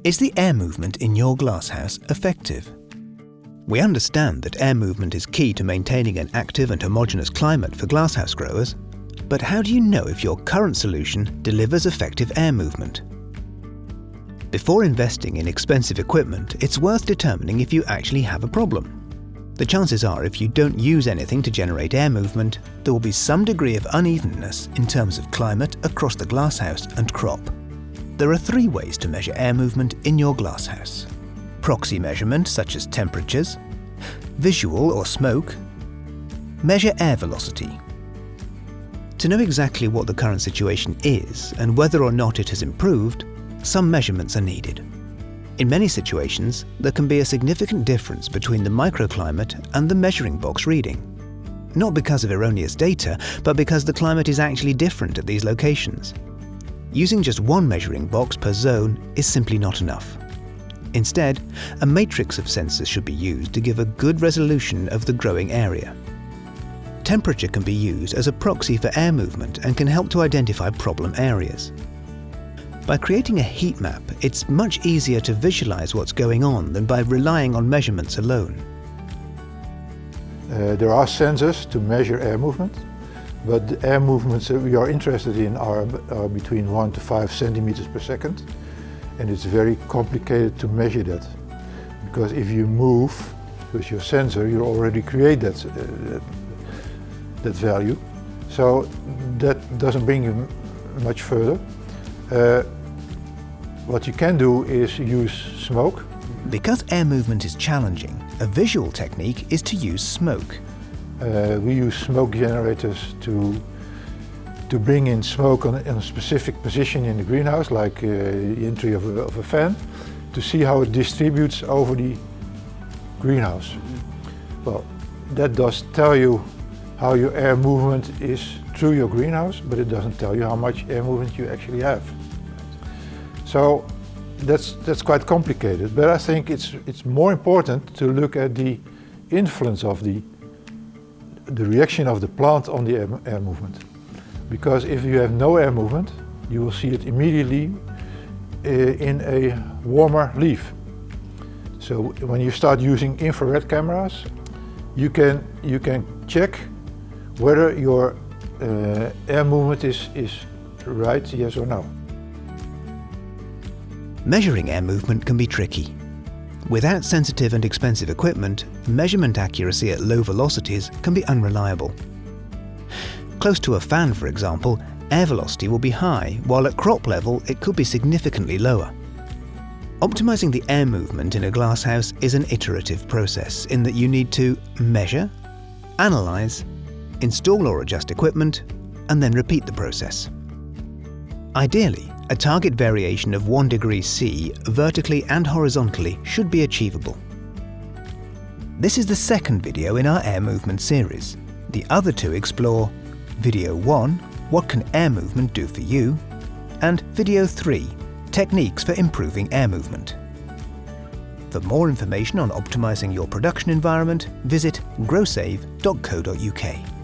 Is the air movement in your glasshouse effective? We understand that air movement is key to maintaining an active and homogeneous climate for glasshouse growers, but how do you know if your current solution delivers effective air movement? Before investing in expensive equipment, it's worth determining if you actually have a problem. The chances are if you don't use anything to generate air movement, there will be some degree of unevenness in terms of climate across the glasshouse and crop. There are 3 ways to measure air movement in your glasshouse: proxy measurement such as temperatures, visual or smoke, measure air velocity. To know exactly what the current situation is and whether or not it has improved, some measurements are needed. In many situations, there can be a significant difference between the microclimate and the measuring box reading. Not because of erroneous data, but because the climate is actually different at these locations. Using just one measuring box per zone is simply not enough. Instead, a matrix of sensors should be used to give a good resolution of the growing area. Temperature can be used as a proxy for air movement and can help to identify problem areas. By creating a heat map, it's much easier to visualize what's going on than by relying on measurements alone. There are sensors to measure air movement, but the air movements that we are interested in are between 1 to 5 centimeters per second, and it's very complicated to measure that, because if you move with your sensor, you already create that value, so that doesn't bring you much further. What you can do is use smoke. Because air movement is challenging, a visual technique is to use smoke. We use smoke generators to bring in smoke in a specific position in the greenhouse, like the entry of a fan, to see how it distributes over the greenhouse. Well, that does tell you how your air movement is through your greenhouse, but it doesn't tell you how much air movement you actually have. So that's quite complicated, but I think it's more important to look at the influence of the reaction of the plant on the air movement. Because if you have no air movement, you will see it immediately in a warmer leaf. So when you start using infrared cameras, you can check whether your air movement is right, yes or no. Measuring air movement can be tricky. Without sensitive and expensive equipment, measurement accuracy at low velocities can be unreliable. Close to a fan, for example, air velocity will be high, while at crop level it could be significantly lower. Optimizing the air movement in a glasshouse is an iterative process in that you need to measure, analyze, install or adjust equipment, and then repeat the process. Ideally, a target variation of 1 degree C vertically and horizontally should be achievable. This is the second video in our air movement series. The other 2 explore Video 1, What can air movement do for you? And Video 3, Techniques for improving air movement. For more information on optimizing your production environment, visit growsave.co.uk.